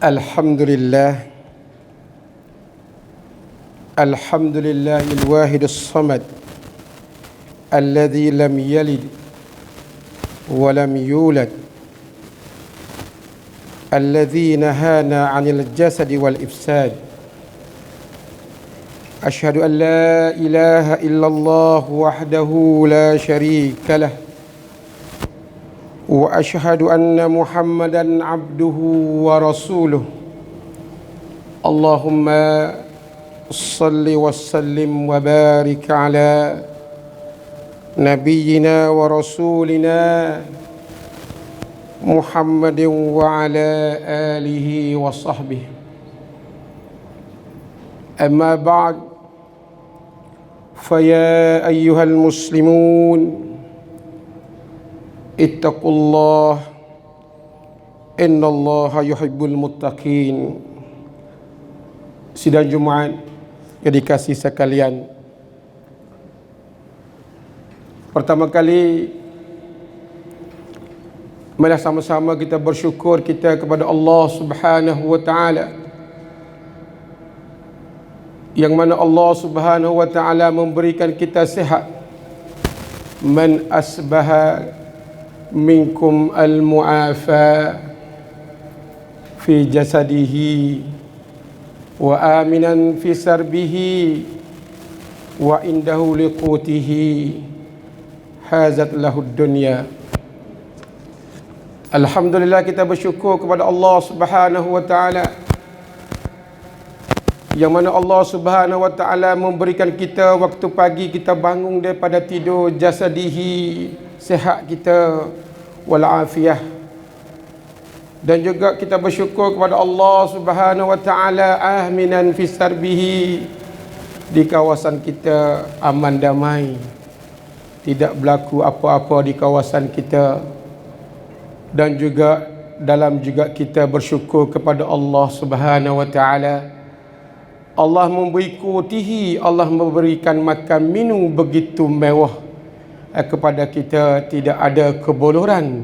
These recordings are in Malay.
Alhamdulillah. Alhamdulillahil wahidus samad alladzi lam yalid wa lam yulad alladzi nahana 'anil jasadi wal ifsad. Asyhadu an la ilaha illallah wahdahu la syarika lah wa asyhadu anna Muhammadan abduhu wa rasuluh. Allahumma salli wa sallim wa barik ala nabiyyina wa rasulina Muhammadin wa ala alihi wa sahbihi. Amma ba'd, faya ayyuhal muslimun ittaqullah innallaha yuhibbul muttaqin. Sidang Jumaat yang dikasihi sekalian, pertama kali marilah sama-sama kita bersyukur kita kepada Allah Subhanahu wa taala, yang mana Allah Subhanahu wa taala memberikan kita sihat. Man asbaha minkum al-mu'afa fi jasadihi wa aminan fi sarbihi wa indahu liqutihi hazat lahu dunya. Alhamdulillah, kita bersyukur kepada Allah Subhanahu wa taala, yang mana Allah Subhanahu wa taala memberikan kita waktu pagi kita bangun daripada tidur, jasadihi, sihat kita, wal afiyah. Dan juga kita bersyukur kepada Allah Subhanahu wa taala aminan fi sarbihi, di kawasan kita aman damai, tidak berlaku apa-apa di kawasan kita. Dan juga dalam juga kita bersyukur kepada Allah Subhanahu wa taala, Allah memberi kutihi, Allah memberikan makan minum begitu mewah kepada kita, tidak ada kebodohan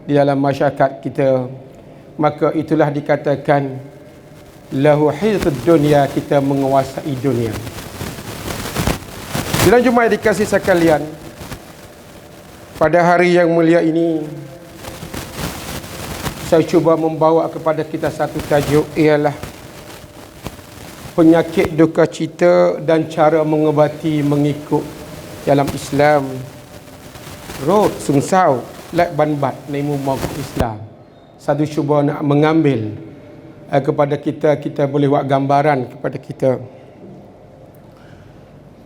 di dalam masyarakat kita. Maka itulah dikatakan lahu hizud dunia, kita menguasai dunia. Sidang Jumaat dikasih sekalian, pada hari yang mulia ini saya cuba membawa kepada kita satu tajuk, ialah penyakit duka cita dan cara mengobati mengikut dalam Islam. Rod sungsau lek banbat nemu mau Islam. Satu cuba nak mengambil kepada kita, kita boleh buat gambaran kepada kita.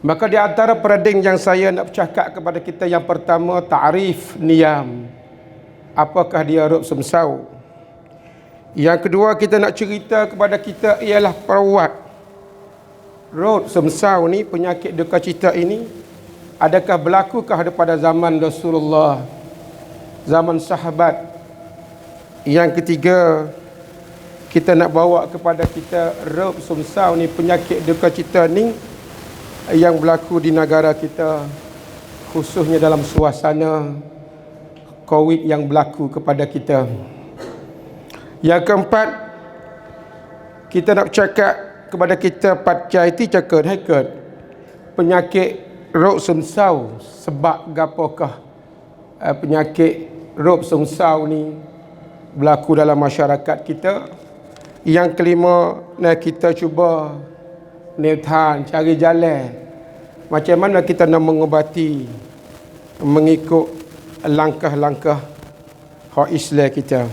Maka di antara paradigm yang saya nak bercakap kepada kita, yang pertama, ta'rif niyam. Apakah dia rod sungsau? Yang kedua, kita nak cerita kepada kita ialah perawat rod sungsau ni, penyakit duka cita ini, adakah berlakukah pada zaman Rasulullah, zaman sahabat. Yang ketiga, kita nak bawa kepada kita rod sungsau ni, penyakit duka cita ni yang berlaku di negara kita, khususnya dalam suasana COVID yang berlaku kepada kita. Yang keempat, kita nak cakap kepada kita patcaiti cakap hakat penyakit rod sungsau, sebab gapokah penyakit rod sungsau ni berlaku dalam masyarakat kita. Yang kelima, nak kita cuba netan cari jalan macam mana kita nak mengobati mengikut langkah-langkah hak Islam kita.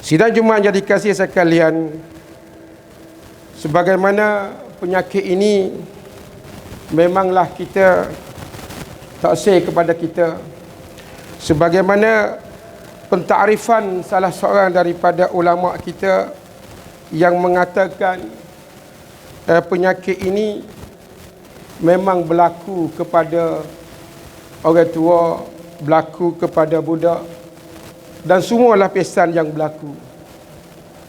Sidang Jumaat yang dikasihi sekalian, sebagaimana penyakit ini memanglah kita taksir kepada kita, sebagaimana pentakrifan salah seorang daripada ulama kita yang mengatakan penyakit ini memang berlaku kepada orang tua, berlaku kepada budak, dan semua lapisan yang berlaku.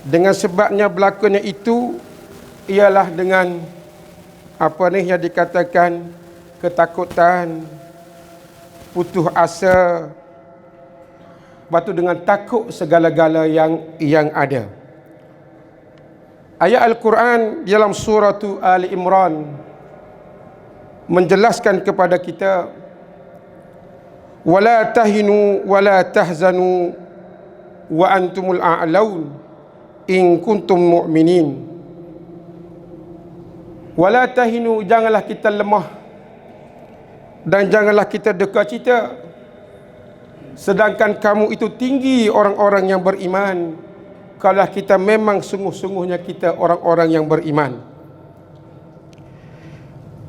Dengan sebabnya berlakunya itu ialah dengan apa ni yang dikatakan ketakutan, putus asa, lepas tu dengan takut segala-gala yang ada. Ayat Al-Quran dalam surah Ali Imran menjelaskan kepada kita, wala tahinu wala tahzanu wa antumul a'laun in kuntum mu'minin. Wala tahinu, janganlah kita lemah dan janganlah kita duka cita, sedangkan kamu itu tinggi orang-orang yang beriman, kalau kita memang sungguh-sungguhnya kita orang-orang yang beriman.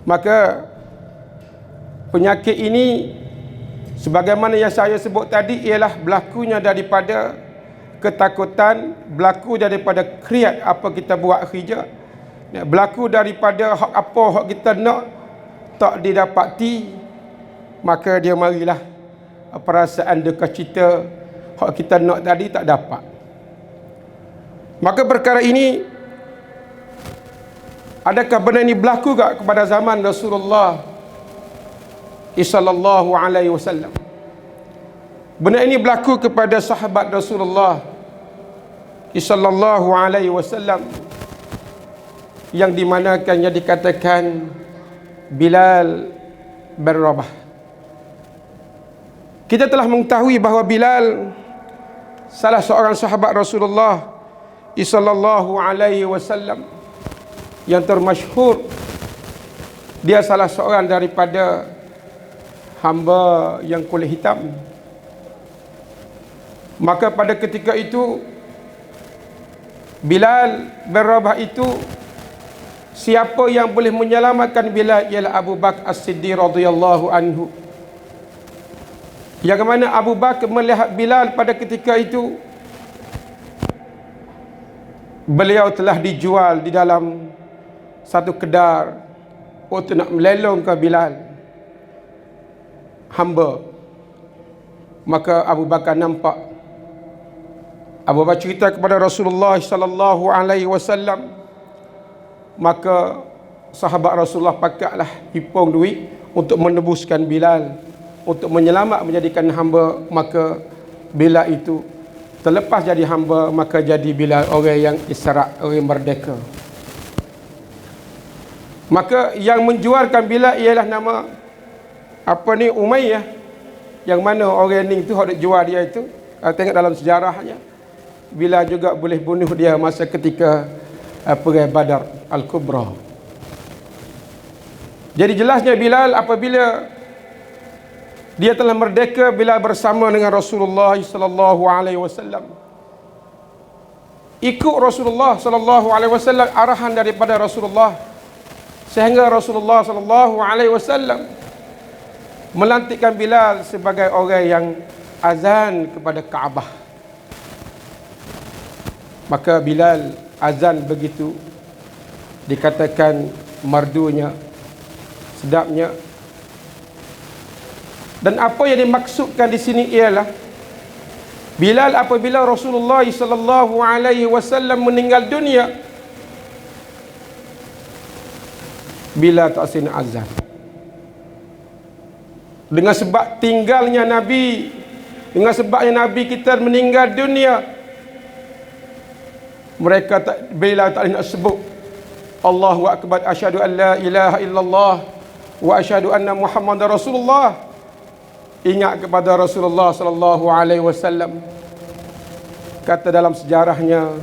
Maka penyakit ini sebagaimana yang saya sebut tadi ialah berlakunya daripada ketakutan, berlaku daripada kriat apa kita buat kerja, berlaku daripada hak apa hak kita nak tak didapati, maka dia marilah perasaan duka cita, hak kita nak tadi tak dapat. Maka perkara ini, adakah benda ini berlaku tak kepada zaman Rasulullah sallallahu alaihi wasallam? Benda ini berlaku kepada sahabat Rasulullah sallallahu alaihi wasallam, yang dimanakannya dikatakan Bilal bin Rabah. Kita telah mengetahui bahawa Bilal salah seorang sahabat Rasulullah sallallahu alaihi wasallam yang termasyhur. Dia salah seorang daripada hamba yang kulit hitam. Maka pada ketika itu Bilal bin Rabah itu, siapa yang boleh menyelamatkan Bilal ialah Abu Bakar As-Siddiq radhiyallahu anhu. Yang mana Abu Bakar melihat Bilal pada ketika itu, beliau telah dijual di dalam satu kedai untuk nak melelong ke Bilal, hamba. Maka Abu Bakar nampak, Abu Bakar cerita kepada Rasulullah sallallahu alaihi wasallam. Maka sahabat Rasulullah pakatlah hipung duit untuk menebuskan Bilal, untuk menyelamat menjadikan hamba. Maka Bilal itu terlepas jadi hamba, maka jadi Bilal orang yang Isra', orang merdeka. Maka yang menjualkan Bilal ialah nama Umayyah, yang mana orang ni tu hendak jual dia itu. Tengok dalam sejarahnya, Bilal juga boleh bunuh dia masa ketika perang Badar Al-Kubra. Jadi jelasnya Bilal apabila dia telah merdeka, Bilal bersama dengan Rasulullah sallallahu alaihi wasallam, ikut Rasulullah sallallahu alaihi wasallam, arahan daripada Rasulullah, sehingga Rasulullah sallallahu alaihi wasallam melantikkan Bilal sebagai orang yang azan kepada Kaabah. Maka Bilal azan begitu dikatakan merdunya, sedapnya. Dan apa yang dimaksudkan di sini ialah Bilal apabila Rasulullah sallallahu alaihi wasallam meninggal dunia, Bilal tak sini azan. Dengan sebab tinggalnya Nabi, dengan sebabnya Nabi kita meninggal dunia, mereka tak, Bilal tak nak sebut Allahu akbar, asyhadu an la ilaha illallah wa asyhadu anna Muhammadar Rasulullah. Ingat kepada Rasulullah sallallahu alaihi wasallam. Kata dalam sejarahnya,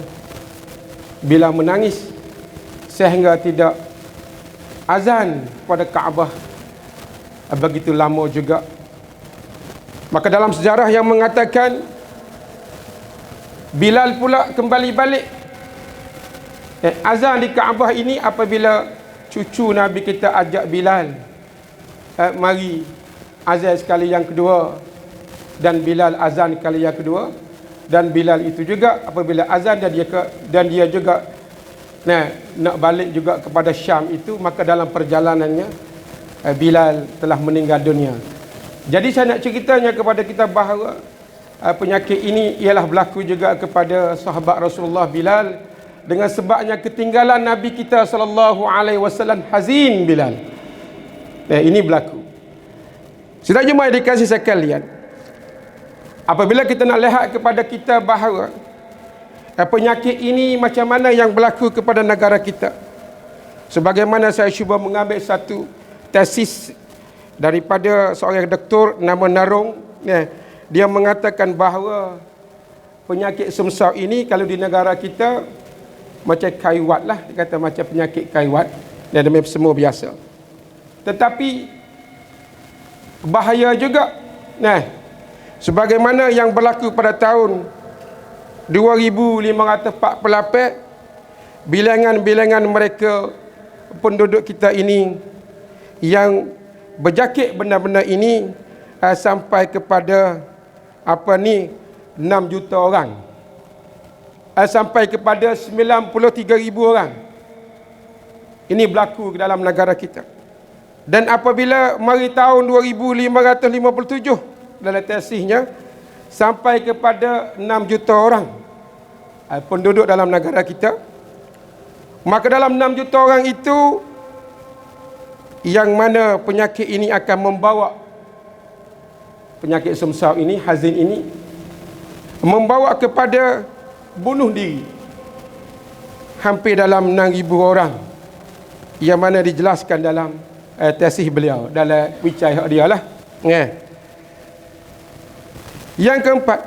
Bilal menangis sehingga tidak azan pada Kaabah begitu lama juga. Maka dalam sejarah yang mengatakan Bilal pula kembali balik azan di Kaabah ini apabila cucu Nabi kita ajak Bilal, mari azan sekali yang kedua, dan Bilal azan kali yang kedua. Dan Bilal itu juga apabila azan dan dia juga nak balik juga kepada Syam itu, maka dalam perjalanannya Bilal telah meninggal dunia. Jadi saya nak ceritanya kepada kita bahawa penyakit ini ialah berlaku juga kepada sahabat Rasulullah Bilal, dengan sebabnya ketinggalan Nabi kita sallallahu alaihi wasallam, hazin Bilal. Ini berlaku. Sudah jemaah dikasih sekalian, Apabila kita nak lihat kepada kita bahawa penyakit ini macam mana yang berlaku kepada negara kita, sebagaimana saya cuba mengambil satu tesis daripada seorang doktor nama Narong, dia mengatakan bahawa penyakit semsau ini kalau di negara kita macam kaiwat lah, dia kata macam penyakit kaiwat, dan demi semua biasa. Tetapi bahaya juga. Sebagaimana yang berlaku pada tahun 2548, bilangan-bilangan mereka penduduk kita ini yang berjakit benda-benda ini sampai kepada 6 juta orang, sampai kepada 93,000 orang. Ini berlaku dalam negara kita. Dan apabila mari tahun 2557 dalam tesisnya sampai kepada 6 juta orang penduduk dalam negara kita, maka dalam 6 juta orang itu yang mana penyakit ini akan membawa, penyakit semsau ini, hazin ini membawa kepada bunuh diri hampir dalam 6,000 orang, yang mana dijelaskan dalam tesis beliau, dalam wicaih dia lah. Yang keempat,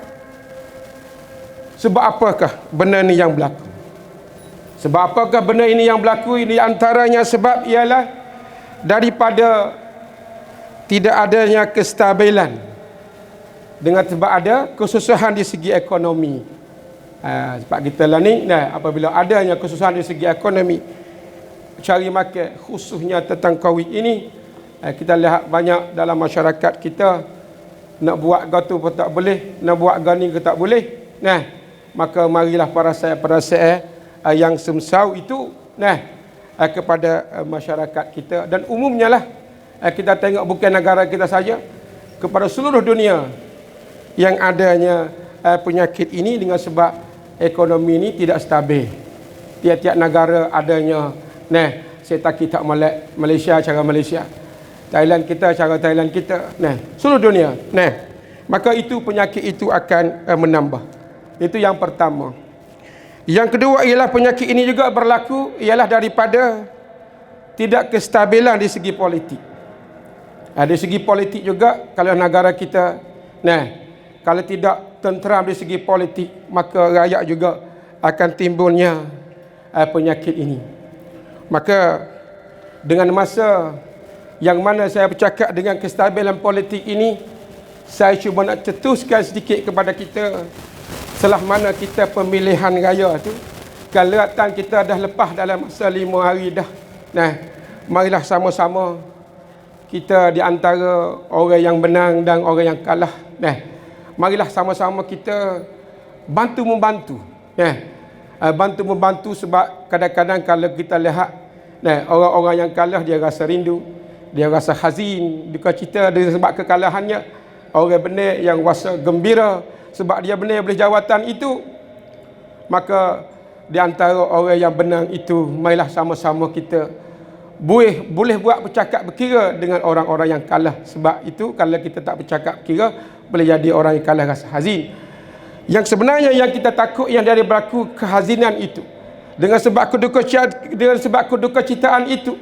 sebab apakah benda ni yang berlaku? Sebab apakah benda ini yang berlaku? Ini antaranya sebab ialah daripada tidak adanya kestabilan, dengan sebab ada kesusahan di segi ekonomi. Sebab kita lah ni, apabila adanya kesusahan di segi ekonomi, cari makan, khususnya tentang COVID ini, kita lihat banyak dalam masyarakat kita, nak buat gatu pun tak boleh, nak buat gani ke tak boleh. Maka marilah perasaan yang semsau itu kepada masyarakat kita, dan umumnya lah kita tengok bukan negara kita saja, kepada seluruh dunia yang adanya penyakit ini dengan sebab ekonomi ini tidak stabil. Tiap-tiap negara adanya saya tak kita Malaysia cara Malaysia, Thailand kita cara Thailand kita, seluruh dunia. Maka itu penyakit itu akan menambah. Itu yang pertama. Yang kedua ialah penyakit ini juga berlaku ialah daripada tidak kestabilan di segi politik. Di segi politik juga, kalau negara kita kalau tidak tenteram di segi politik, maka rakyat juga akan timbulnya penyakit ini. Maka dengan masa yang mana saya bercakap dengan kestabilan politik ini, saya cuba nak cetuskan sedikit kepada kita, setelah mana kita pemilihan raya tu, kalau datang kita dah lepas dalam masa 5 hari dah, marilah sama-sama kita di antara orang yang menang dan orang yang kalah, marilah sama-sama kita bantu-membantu. Bantu-membantu, sebab kadang-kadang kalau kita lihat orang-orang yang kalah, dia rasa rindu, dia rasa hazin, duka cita sebab kekalahannya. Orang benar yang rasa gembira sebab dia benar boleh jawatan itu. Maka di antara orang yang benar itu, marilah sama-sama kita boleh buat bercakap berkira dengan orang-orang yang kalah. Sebab itu kalau kita tak bercakap berkira, boleh jadi orang yang kalah rasa hazin. Yang sebenarnya yang kita takut yang dari berlaku kehazinan itu, dengan sebab keduka citaan itu,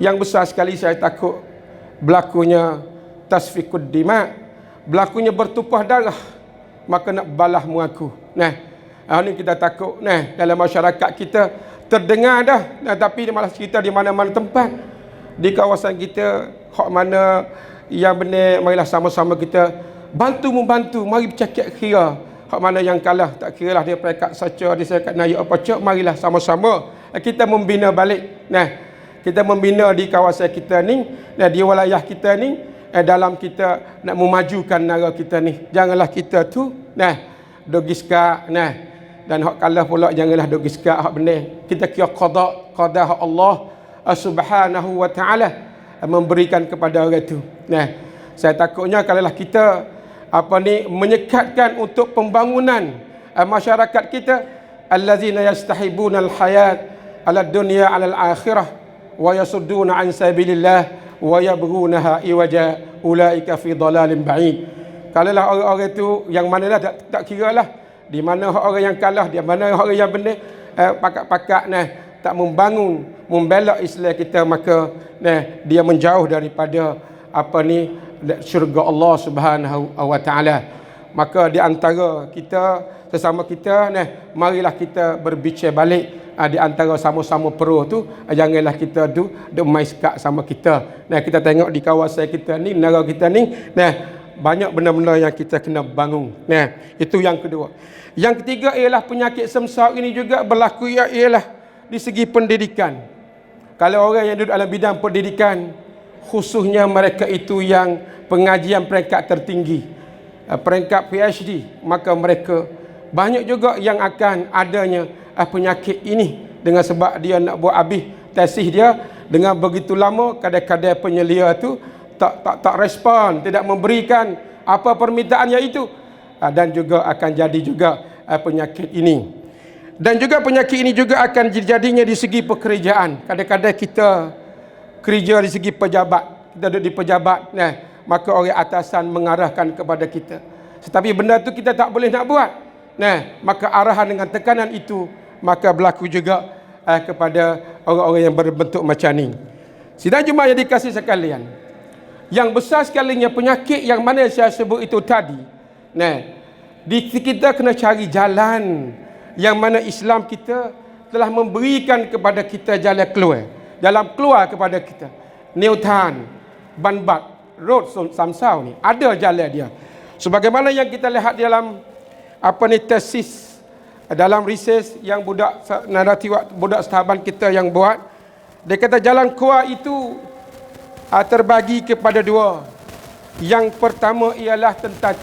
yang besar sekali saya takut berlakunya tasfikud dima, berlakunya bertumpah darah, maka nak balah muaku. Ini kita takut. Dalam masyarakat kita terdengar dah, tapi malah cerita di mana-mana tempat di kawasan kita, hak mana yang benar, marilah sama-sama kita bantu-membantu, mari bercakap kira. Hak mana yang kalah, tak kira lah dia peringkat saca, dia peringkat naik apa cak, marilah sama-sama kita membina balik. Kita membina di kawasan kita ni, di wilayah kita ni, dalam kita nak memajukan negara kita ni. Janganlah kita tu dogiska, dan hak kalah pula janganlah dogiska hak benar. Kita kira qada hak Allah Subhanahu wa taala memberikan kepada orang tu. Saya takutnya kalaulah kita menyekatkan untuk pembangunan masyarakat kita, allazina yastahibuna alhayat ala dunya ala alakhirah wa yasudduna an sabilillah wa yabghunaha iwaja ulaika fi dalalin ba'id. Kalau lah orang-orang itu yang mana lah tak kira lah. Di mana orang yang kalah, di mana orang yang benar, pakat-pakat tak membangun, membela Islam kita, maka dia menjauh daripada syurga Allah Subhanahu wa taala. Maka di antara kita sesama kita, marilah kita berbicara balik di antara sama-sama pro tu, janganlah kita tu main sekat sama kita. Kita tengok di kawasan kita ni, negara kita ni, banyak benda-benda yang kita kena bangun. Itu yang kedua. Yang ketiga ialah penyakit semsau ini juga berlaku ialah di segi pendidikan. Kalau orang yang duduk dalam bidang pendidikan, khususnya mereka itu yang pengajian peringkat tertinggi, peringkat PhD, maka mereka banyak juga yang akan adanya penyakit ini, dengan sebab dia nak buat habis tesis dia dengan begitu lama, kadang-kadang penyelia tu tak respon, tidak memberikan apa permintaannya itu, dan juga akan jadi juga penyakit ini. Dan juga penyakit ini juga akan jadinya di segi pekerjaan. Kadang-kadang kita kerja di segi pejabat, kita duduk di pejabat, maka orang atasan mengarahkan kepada kita, tetapi benda tu kita tak boleh nak buat. Maka arahan dengan tekanan itu maka berlaku juga kepada orang-orang yang berbentuk macam ni. Sidang Jumaat yang dikasih sekalian, yang besar sekalinya penyakit yang mana saya sebut itu tadi, kita kena cari jalan yang mana Islam kita telah memberikan kepada kita jalan keluar kepada kita. Newton, Banbat, Road Samsau ni ada jalan dia. Sebagaimana yang kita lihat dalam tesis dalam research yang budak setahaban kita yang buat, dia kata jalan keluar itu terbagi kepada dua. Yang pertama ialah tentang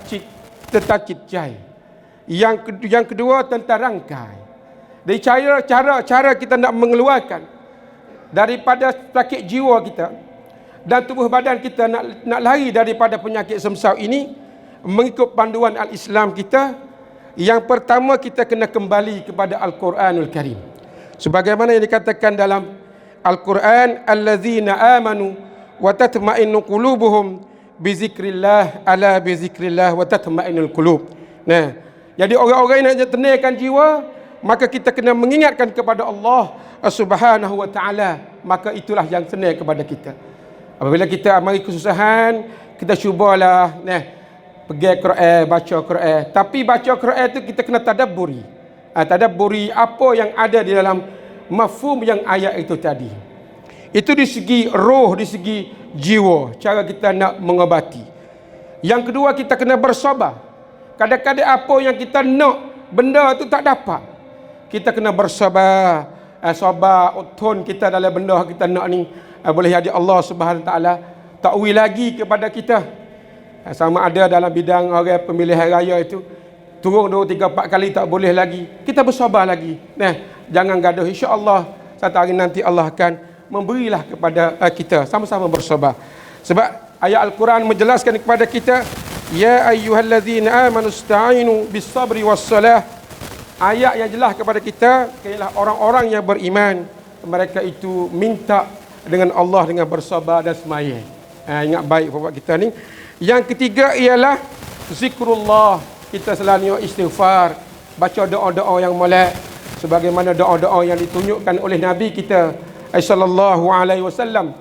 cicai. Yang kedua tentang rangkai. Dari cara kita nak mengeluarkan daripada sakit jiwa kita dan tubuh badan kita nak lari daripada penyakit semsau ini, mengikut panduan al-Islam kita, yang pertama kita kena kembali kepada Al-Quranul Karim. Sebagaimana yang dikatakan dalam Al-Quran, allazina amanu wa tatma'innu qulubuhum bi zikrillah, ala bi zikrillah wa tatma'innul qulub. Jadi orang-orang yang nak tenangkan jiwa, maka kita kena mengingatkan kepada Allah Subhanahu wa taala, maka itulah yang tenang kepada kita. Apabila kita mari kesusahan, kita cubalah pergi Quran, baca Quran. Tapi baca Quran itu kita kena tadabburi. Tadabburi apa yang ada di dalam mafhum yang ayat itu tadi. Itu di segi roh, di segi jiwa, cara kita nak mengobati. Yang kedua, kita kena bersabar. Kadang-kadang apa yang kita nak, benda tu tak dapat. Kita kena bersabar. Sabar, utun kita dalam benda kita nak ni. Boleh jadi Allah Subhanahu Wa Taala takwi lagi kepada kita. Sama ada dalam bidang orang pemilihan raya itu, turun 2, 3, 4 kali tak boleh lagi, kita bersabar lagi. Jangan gaduh. InsyaAllah satu hari nanti Allah akan memberilah kepada kita. Sama-sama bersabar. Sebab ayat Al-Quran menjelaskan kepada kita, ya ayyuhallazina amanu ista'inu bis sabri was salah. Ayat yang jelas kepada kita ialah orang-orang yang beriman, mereka itu minta dengan Allah dengan bersabar dan semaya. Ingat baik buat kita ni. Yang ketiga ialah zikrullah. Kita selalu istighfar, baca doa-doa yang molek, sebagaimana doa-doa yang ditunjukkan oleh Nabi kita sallallahu alaihi wasallam.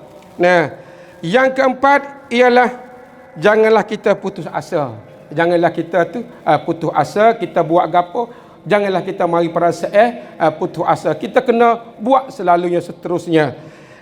Yang keempat ialah janganlah kita putus asa. Janganlah kita tu putus asa, kita buat gapo, janganlah kita mari perasaan putus asa. Kita kena buat selalunya seterusnya.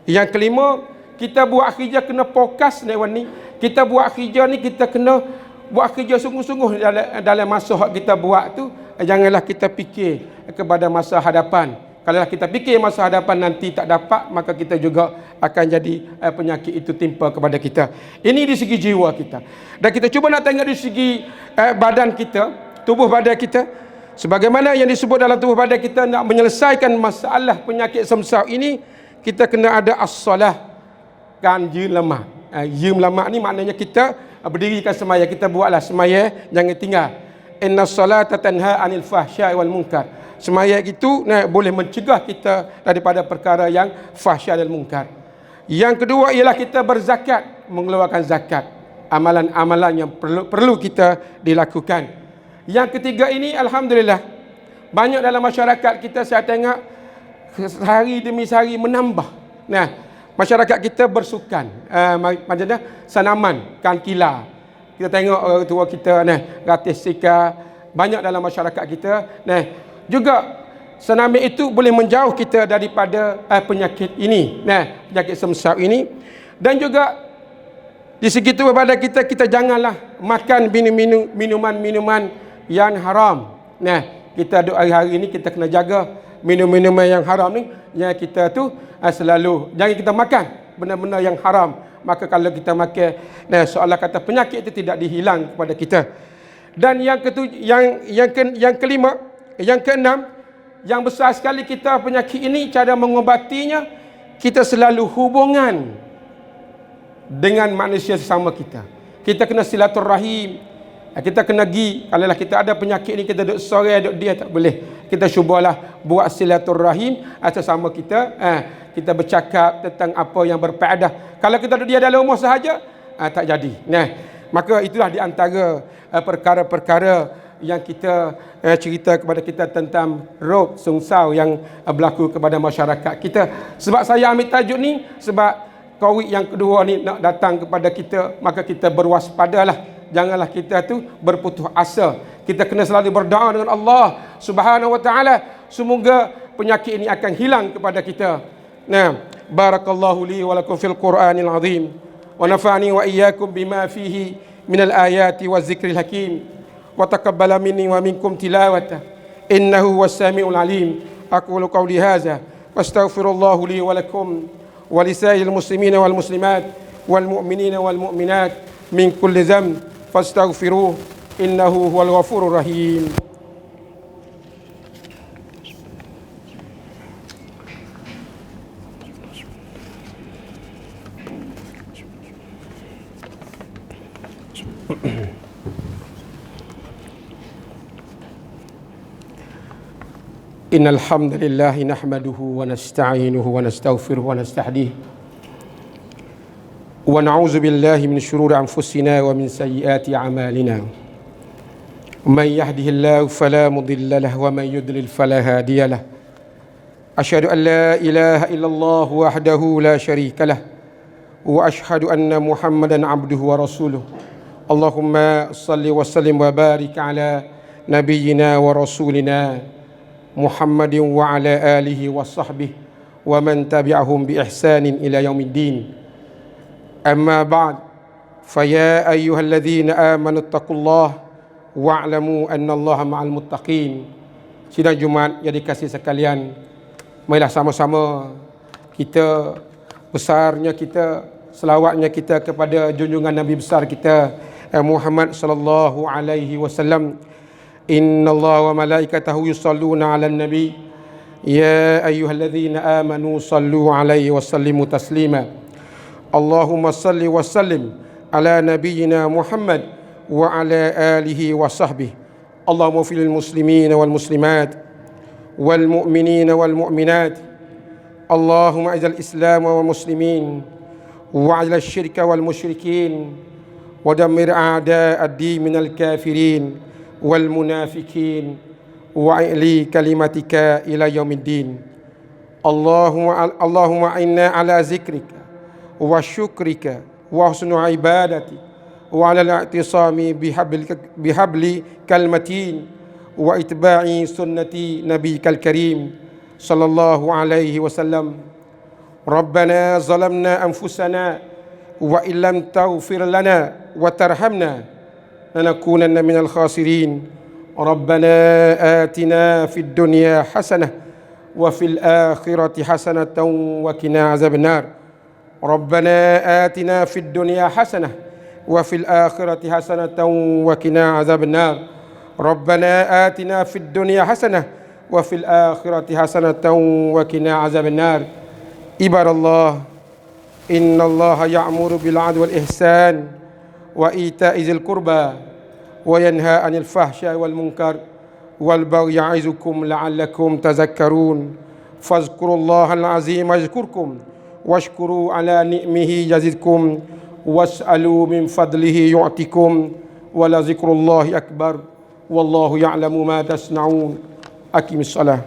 Yang kelima, kita buat kerja kena fokus ni. Kita buat kerja ni, kita kena buat kerja sungguh-sungguh dalam masa kita buat tu. Janganlah kita fikir kepada masa hadapan. Kalau kita fikir masa hadapan nanti tak dapat, maka kita juga akan jadi penyakit itu timpa kepada kita. Ini di segi jiwa kita. Dan kita cuba nak tengok di segi badan kita, tubuh badan kita. Sebagaimana yang disebut dalam tubuh badan kita, nak menyelesaikan masalah penyakit semsau ini, kita kena ada as-salah, kan je lemak. Yum lemak ni maknanya kita berdirikan semaya, kita buatlah semaya, jangan tinggal. Inna salata tanha anil fahsya'i wal munkar. Semaya itu boleh mencegah kita daripada perkara yang fahsya dan munkar. Yang kedua ialah kita berzakat, mengeluarkan zakat. amalan-amalan yang perlu kita dilakukan. Yang ketiga ini, alhamdulillah, banyak dalam masyarakat kita saya tengok sehari demi sehari menambah. Nah, masyarakat kita bersukan, macamnya sanaman, kankila. Kita tengok orang tua kita, nah, gratis sika, banyak dalam masyarakat kita. Nah, juga senamik itu boleh menjauh kita daripada penyakit ini, nah, penyakit semsau ini. Dan juga di segi itu kepada kita janganlah makan minuman-minuman yang haram. Nah, kita duk hari-hari ini kita kena jaga minum-minuman yang haram ni, yang kita tu selalu jangan kita makan benda-benda yang haram. Maka kalau kita makan, nah, seolah kata penyakit itu tidak dihilang kepada kita. Dan yang kelima, yang keenam, yang besar sekali kita penyakit ini, cara mengobatinya, kita selalu hubungan dengan manusia sesama kita. Kita kena silaturahim. Kita kena pergi, kalau kita ada penyakit ni, kita duduk sore, duduk dia, tak boleh. Kita cubalah buat silaturahim sesama kita. Kita bercakap tentang apa yang berfaedah. Kalau kita duduk dia dalam rumah sahaja, tak jadi. Nah, maka itulah di antara perkara-perkara yang kita cerita kepada kita tentang roh sungsau yang berlaku kepada masyarakat kita. Sebab saya ambil tajuk ni, sebab COVID yang kedua ni nak datang kepada kita, maka kita berwaspadalah. Janganlah kita tu berputus asa. Kita kena selalu berdoa dengan Allah Subhanahu wa taala, semoga penyakit ini akan hilang kepada kita. Nah, barakallahu li wa lakum fil Qur'anil azim wa nafa'ani wa iyyakum bima fihi minal ayati wa zikril hakim wa taqabbala minni wa minkum tilawata innahu was-sami'ul alim. Aqulu qawli hadza wastaghfirullahu li wa lakum wa lisairil muslimina wal muslimat wal mu'minina wal mu'minat min kulli dhanb fastaghfiruhu innahu huwal ghafurur rahim. Innal hamdalillah nahmaduhu wa nasta'inuhu wa nastaghfiruhu wa nastahdihi wa na'udzu billahi min shururi anfusina wa min sayyiati a'malina. Man yahdihillahu fala mudilla lahu wa man yudlil fala hadiya lahu. Asyhadu an la ilaha illallah wahdahu la syarika lah wa asyhadu anna Muhammadan abduhu wa rasuluh. Allahumma salli wa sallim wa barik ala nabiyyina wa rasulina Muhammadin wa ala alihi wa sahbihi wa man tabi'ahum bi ihsanin ila yaumiddin. Amma ba'd, faya ayyuhalladzina amanu taqullaha wa'lamu annallaha ma'al muttaqin. Sidang Jumaat yang dikasihi sekalian, marilah sama-sama kita besarnya kita, selawatnya kita kepada junjungan Nabi besar kita Muhammad sallallahu alaihi wasallam. Inna Allah wa malaikatahu yusalluna ala nabi ya ayyuhalladzina amanu sallu alaihi wa sallimu taslima. Allahumma salli wa sallim ala nabiyyina Muhammad wa ala alihi wa sahbihi. Allahumma fil muslimina wal muslimat wal mu'minina wal mu'minat. Allahumma a'izal islam wal muslimin wa 'azil syirka wal musyrikin wa dammir a'da ad-din minal kafirin wal munafikin wa a'li kalimatika ila yaumiddin. Allahumma inna ala zikrika wa syukrika wa husni ibadati wa ala al-i'tisami bihabli kalmatin wa itba'i sunnati nabiyyikal karim sallallahu alaihi wasallam. Rabbana zalamna anfusana wa illam taghfir lana wa tarhamna lanakunanna minal khasirin. Rabbana atina fid dunya hasanah wa fil akhirati hasanatan wa qina azabannar. Rabbana atina fid dunya hasanah wa fil akhirati hasanatan wa qina azabannar. Rabbana atina fid dunya hasanah wa fil akhirati hasanatan wa qina azabannar. Ibadallah, innallaha ya'muru bil 'adli wal ihsan wa ita'i dzil qurba wa yanha 'anil fahsya'i wal munkar wal baghi ya'izukum la'allakum tadhakkarun. Fazkurullahal 'azim yazkurkum washkuru 'ala ni'mihi yazidkum was'alu min fadlihi yu'tikum wa la zikrullahi akbar wallahu ya'lamu ma tasna'un. Aqimis salah.